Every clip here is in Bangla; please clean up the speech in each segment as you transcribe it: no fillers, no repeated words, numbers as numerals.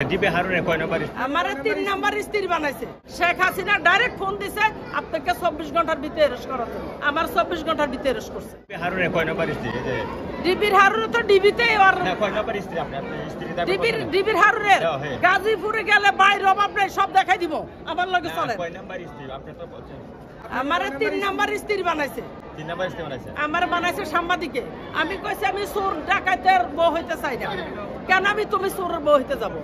ডিবি হারুনের কয় নাম্বার? আমারে 3 নাম্বার স্ত্রী বানাইছে। শেখ হাসিনা ডাইরেক্ট ফোন দিছে আপনাকে 24 ঘন্টার ভিতরে অ্যারেস্ট করাতে। আমার 24 ঘন্টার ভিতরে অ্যারেস্ট করছে। ডিবি হারুনের কয় নাম্বার স্ত্রী? এই যে ডিবির হারুন তো ডিবিতে আর না কয় নাম্বার স্ত্রী আপনার স্ত্রী দাবি ডিবির হারুনের গাজীপুরে গেলে বাইরে অভাব নাই সব দেখাই দিব। আমার লগে চলে। কয় নাম্বার স্ত্রী আপনি তো বলছেন? আমারে 3 নাম্বার স্ত্রী বানাইছে। 3 নাম্বার স্ত্রী বানাইছে? আমার বানাইছে সাংবাদিকে। আমি কইছি আমি চোর ডাকাতের বউ হইতে চাই না। কেন আমি তুমি চোরের বউ হইতে যাব?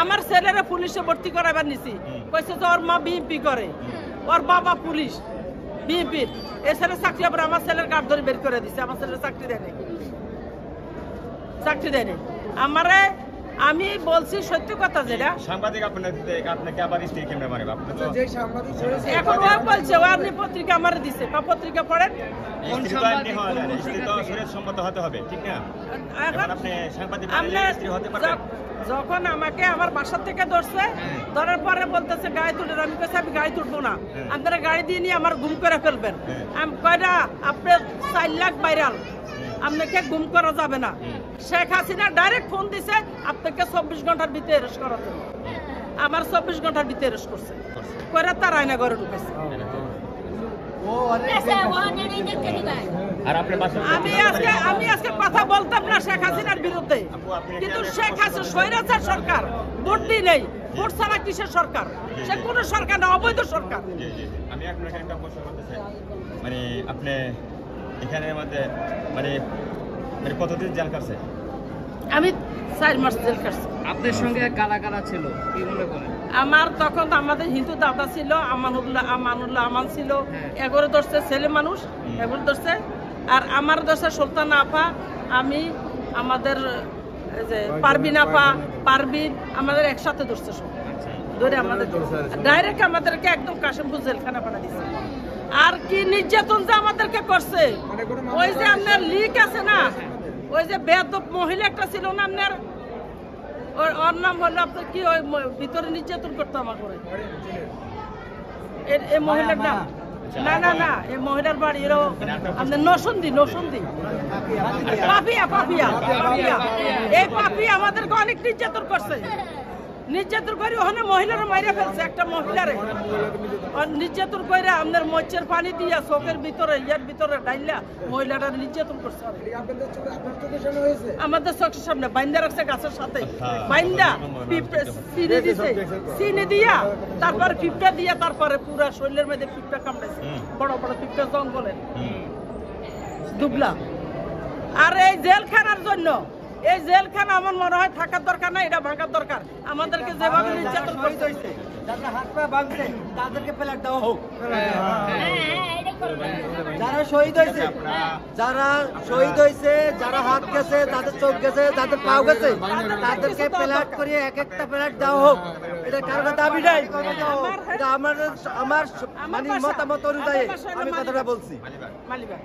আমার ছেলেরা পুলিশে ভর্তি করাবার নিছি। কইছে যে ওর মা বিএমপি করে, ওর বাবা পুলিশ বিএমপির। এই ছেলে চাকরি আবার আমার ছেলের গাড় ধরে বের করে দিছে। আমার ছেলের চাকরি দেয়নি, চাকরি দেয়নি। আমারে আমি বলছি সত্য কথা যেটা সাংবাদিক আপনাকে আবার স্ত্রী কেমনে মারবে? আপনি তো যে সাংবাদিক এখন ও বলছে ও আপনি পত্রিকা আমারে দিছে। পত্রিকা পড়েন। স্ত্রী তো আপনি হয় না, স্ত্রী তো শরীয়ত সম্মত হতে হবে, ঠিক না? এখন আপনি সাংবাদিক বানালে স্ত্রী হতে পারবেন? যখন আমাকে আমার বাসা থেকে ধরছে, ধরার পরে বলতেছে গাড়ি তুলে। আমি কইছি আমি গাড়ি তুলবো না, আপনারা গাড়ি দিয়ে নিয়ে আমার গুম করে ফেলবেন। আমি কয়টা আপনার 4 লাখ ভাইরাল, আপনাকে গুম করা যাবে না। শেখ হাসিনা ডাইরেক্ট ফোন দিছে আপনাকে 24 ঘন্টার ভিতরে অ্যারেস্ট করাতে। আমার 24 ঘন্টার ভিতরে অ্যারেস্ট করছে, করে তার আয়না ঘরে ঢুকেছে। আর আপনার বাসা আমি আজকে কথা বলতাম না শেখ হাসিনার বিরুদ্ধে, কিন্তু শেখ হাসিনা স্বৈরাচার সরকার, ভোট দিই নেই। ভোট ছাড়া কিসের সরকার? সে কোন সরকার না, অবৈধ সরকার। আমি আপনাকে একটা প্রশ্ন করতে চাই, মানে আপনি এখানের মধ্যে মানে কতদিন জেল কাটছে? আমি 4 মাস জেল কাটছি। আপনার সঙ্গে কারা কারা ছিল কি মনে করেন? আমার তখন আমাদের হিন্দু দাদা ছিল, আমানুল্লাহ আমান ছিল, এগোরে ধরছে ছেলে মানুষ, এগোরে ধরছে। আর আমার ধরছে সুলতানা আপা, আমি, আমাদের যে পারবিন আপা, পারবিন, আমাদের একসাথে ধরছে সব ধরে আমাদের ডাইরেক্ট আমাদেরকে একদম কাশিমপুর জেলখানা পাঠা দিচ্ছে। আর কি নির্যাতন যে আমাদেরকে করছে, ওই যে আপনার লিক আছে না, ওই যে বেয়াদব মহিলা একটা ছিল না আপনার, ওর নাম হলো আপনার কি, ওই ভিতরে নির্যাতন করতো আমার করে এই মহিলার নাম। না না না, এই মহিলার বাড়ি এরও আপনার নসন্দি পাপিয়া। এই পাপিয়া আমাদেরকে অনেক নির্যাতন করছে। নির্যাতন করে ওখানে মহিলারা মাইরে ফেলছে একটা মহিলারে। নির্যাতন করে আপনার মচ্ছের পানি দিয়া চোখের ভিতরে ইয়ার ভিতরে ডাইলা মহিলাটা নির্যাতন করছে। আমাদের চোখের সামনে বাইন্দা রাখছে গাছের সাথে, বাইন্দা চিনি দিয়া, তারপরে পিঁপড়া দিয়া, তারপরে পুরা শরীরের মধ্যে পিঁপড়া কামড়াইছে, বড় বড় পিঁপড়া জঙ্গলের দুবলা। আর এই জেলখানার জন্য, এই জেলখানা আমার মনে হয় থাকার দরকার না, এটা ভাঙার দরকার। আমাদেরকে যেভাবে নির্যাতন করতে হয়েছে, যারা হাত পা ভাঙছে তাদেরকে প্লেট দেওয়া হোক। যারা শহীদ হয়েছে, যারা হাত গেছে, তাদের চোখ গেছে, তাদের পাও গেছে, তাদেরকে প্লেট করে এক একটা প্লেট দেওয়া হোক। এটা কারোর দাবি নাই, এটা আমার মানে মতামত অনুযায়ী আমি কথাটা বলছি। মালিবাগ।